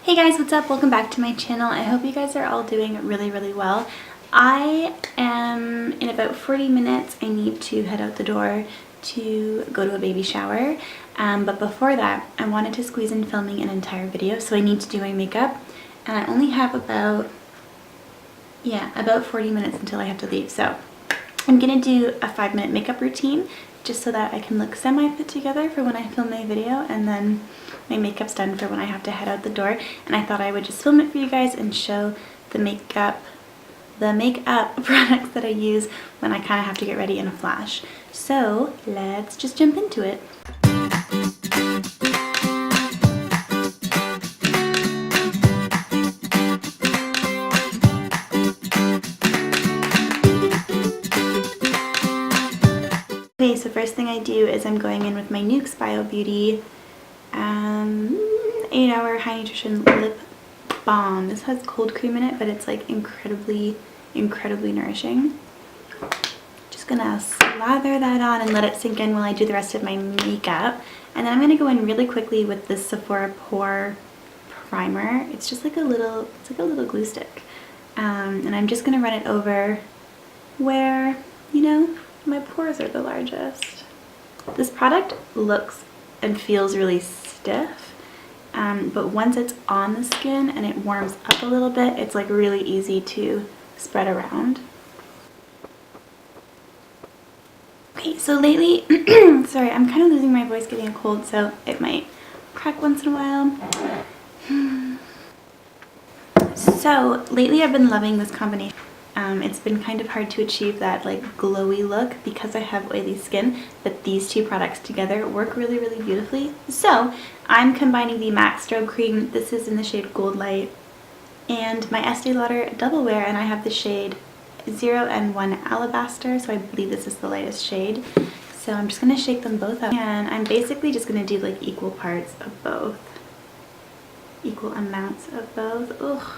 Hey guys, what's up? Welcome back to my channel. I hope you guys are all doing really well. I am in about 40 minutes. I need to head out the door to go to a baby shower. But before that, I wanted to squeeze in filming an entire video, so I need to do my makeup. And I only have about 40 minutes until I have to leave. So I'm gonna do a 5-minute makeup routine just so that I can look semi-put together for when I film my video, and then my makeup's done for when I have to head out the door. And I thought I would just film it for you guys and show the makeup products that I use when I kind of have to get ready in a flash. So let's just jump into it. Okay, so first thing I do is I'm going in with my Nuxe Bio Beauty 8-hour high nutrition lip balm. This has cold cream in it, but it's like incredibly nourishing. Just gonna slather that on and let it sink in while I do the rest of my makeup. And then I'm gonna go in really quickly with this Sephora Pore Primer. It's just like a little glue stick. And I'm just gonna run it over where, you know, my pores are the largest. This product looks and feels really stiff, but once it's on the skin and it warms up a little bit, it's like really easy to spread around. Okay, so lately, sorry, I'm kind of losing my voice getting a cold, so it might crack once in a while. So lately I've been loving this combination. It's been kind of hard to achieve that like glowy look because I have oily skin, but these two products together work really beautifully. So I'm combining the MAC Strobe Cream, this is in the shade Gold Light, and my Estee Lauder Double Wear, and I have the shade 0 and 1 Alabaster, so I believe this is the lightest shade. So I'm just going to shake them both up, and I'm basically just going to do like equal parts of both, equal amounts of both. Ugh.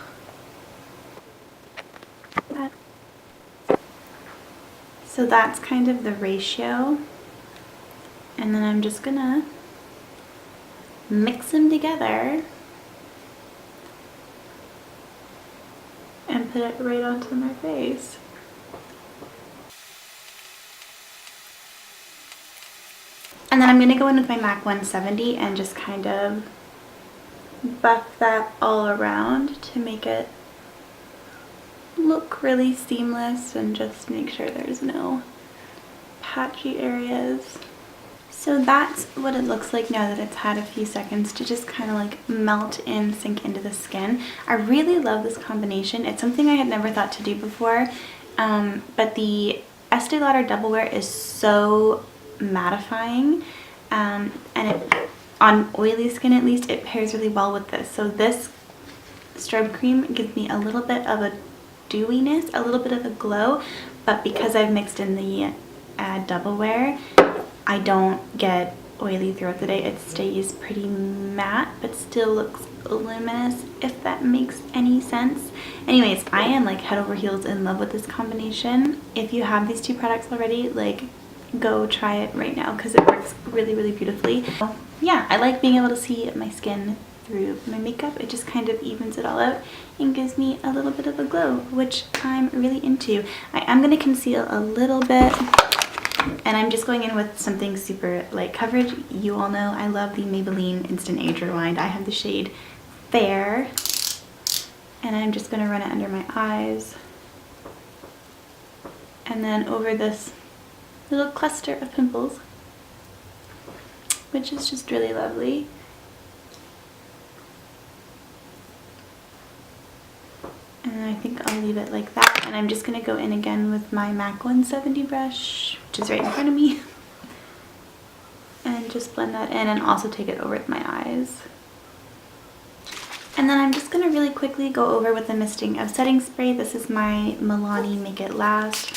So that's kind of the ratio, and then I'm just gonna mix them together and put it right onto my face. And then I'm gonna go in with my MAC 170 and just kind of buff that all around to make it look really seamless and just make sure there's no patchy areas. So that's what it looks like now that it's had a few seconds to just kind of like melt in, sink into the skin. I really love this combination. It's something I had never thought to do before, but the Estee Lauder Double Wear is so mattifying, and on oily skin at least, it pairs really well with this. So this strobe cream gives me a little bit of a dewiness, a little bit of a glow, but because I've mixed in the Double Wear, I don't get oily throughout the day. It stays pretty matte but still looks luminous, if that makes any sense. Anyways, I am like head over heels in love with this combination. If you have these two products already, like go try it right now because it works really beautifully. Yeah, I like being able to see my skin through my makeup. It just kind of evens it all out and gives me a little bit of a glow, which I'm really into. I am going to conceal a little bit, and I'm just going in with something super light coverage. You all know I love the Maybelline Instant Age Rewind. I have the shade Fair, and I'm just going to run it under my eyes and then over this little cluster of pimples, which is just really lovely. And I think I'll leave it like that. And I'm just going to go in again with my MAC 170 brush, which is right in front of me, and just blend that in and also take it over with my eyes. And then I'm just going to really quickly go over with the misting of setting spray. This is my Milani Make It Last.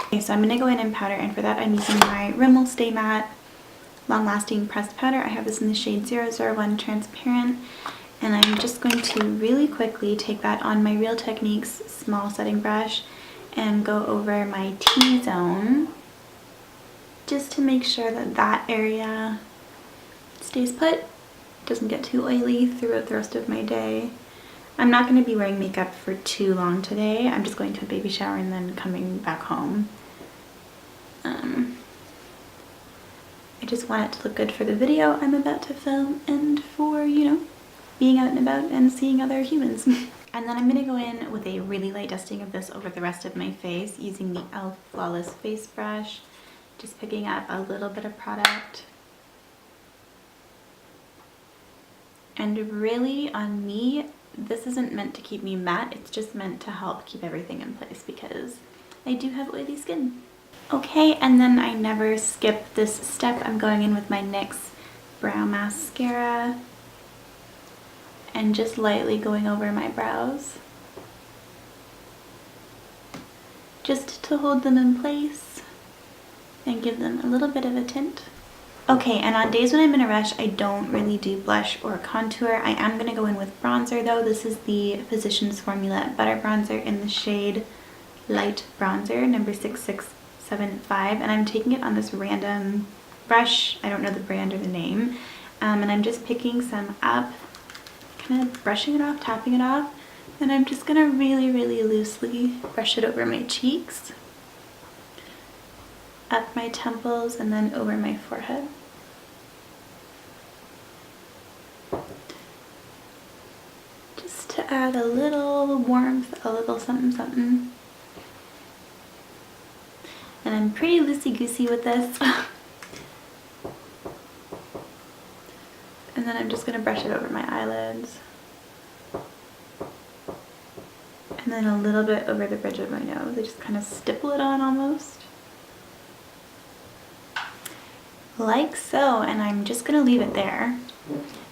Okay, so I'm going to go in and powder, and for that I'm using my Rimmel Stay Matte Long Lasting Pressed Powder. I have this in the shade 001 Transparent. And I'm just going to really quickly take that on my Real Techniques small setting brush and go over my T-zone just to make sure that that area stays put. doesn't get too oily throughout the rest of my day. I'm not going to be wearing makeup for too long today. I'm just going to a baby shower and then coming back home. I just want it to look good for the video I'm about to film and for, you know, being out and about and seeing other humans. And then I'm going to go in with a really light dusting of this over the rest of my face using the e.l.f. Flawless Face Brush. Just picking up a little bit of product. And really, on me, this isn't meant to keep me matte, it's just meant to help keep everything in place because I do have oily skin. Okay, and then I never skip this step. I'm going in with my NYX Brow Mascara and just lightly going over my brows, just to hold them in place and give them a little bit of a tint. Okay, and on days when I'm in a rush, I don't really do blush or contour. I am going to go in with bronzer though. This is the Physicians Formula Butter Bronzer in the shade Light Bronzer, number 6675. And I'm taking it on this random brush. I don't know the brand or the name. And I'm just picking some up, kind of brushing it off, tapping it off. And I'm just going to really, really loosely brush it over my cheeks, up my temples, and then over my forehead. Just to add a little warmth, a little something something. And I'm pretty loosey-goosey with this. And then I'm just going to brush it over my eyelids. And then a little bit over the bridge of my nose. I just kind of stipple it on almost. Like so, and I'm just gonna leave it there.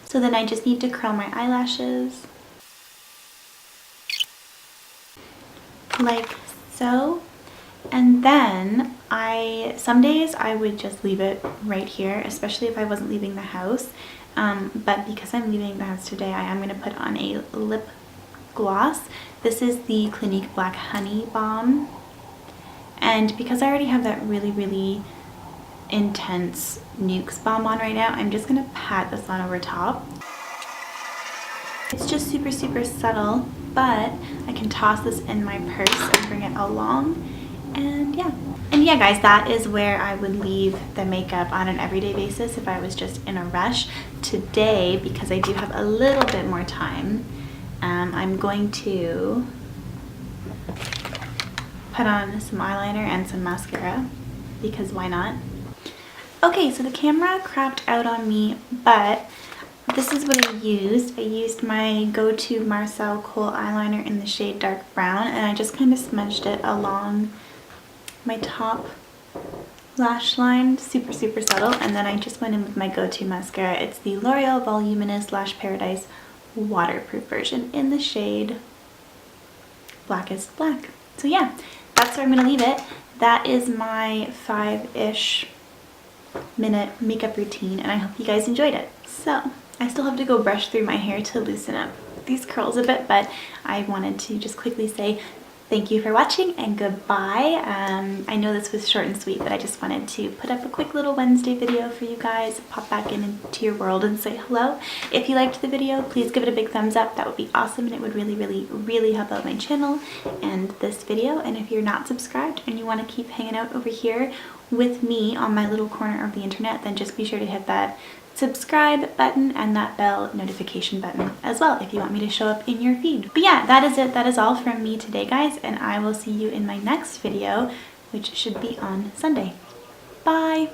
So then I just need to curl my eyelashes. Like so. And then some days I would just leave it right here, especially if I wasn't leaving the house. But because I'm leaving the house today, I am gonna put on a lip gloss. This is the Clinique Black Honey Balm. And because I already have that really, really intense Nuxe balm on right now, I'm just gonna pat this on over top. It's just super, super subtle, but I can toss this in my purse and bring it along. And yeah guys, that is where I would leave the makeup on an everyday basis if I was just in a rush. Today, because I do have a little bit more time, I'm going to put on some eyeliner and some mascara, because why not? Okay, so the camera crapped out on me, but this is what I used. I used my go-to Marcel Kohl eyeliner in the shade Dark Brown, and I just kind of smudged it along my top lash line, super, super subtle. And then I just went in with my go-to mascara. It's the L'Oreal Voluminous Lash Paradise waterproof version in the shade Blackest Black. So yeah, that's where I'm gonna leave it. That is my 5-ish minute makeup routine, and I hope you guys enjoyed it. So I still have to go brush through my hair to loosen up these curls a bit, but I wanted to just quickly say thank you for watching and goodbye. I know this was short and sweet, but I just wanted to put up a quick little Wednesday video for you guys, pop back into your world and say hello. If you liked the video, please give it a big thumbs up. That would be awesome, and it would really, really, really help out my channel and this video. And if you're not subscribed and you want to keep hanging out over here with me on my little corner of the internet, then just be sure to hit that subscribe button and that bell notification button as well if you want me to show up in your feed. But yeah, that is it. That is all from me today, guys, and I will see you in my next video, which should be on Sunday. Bye!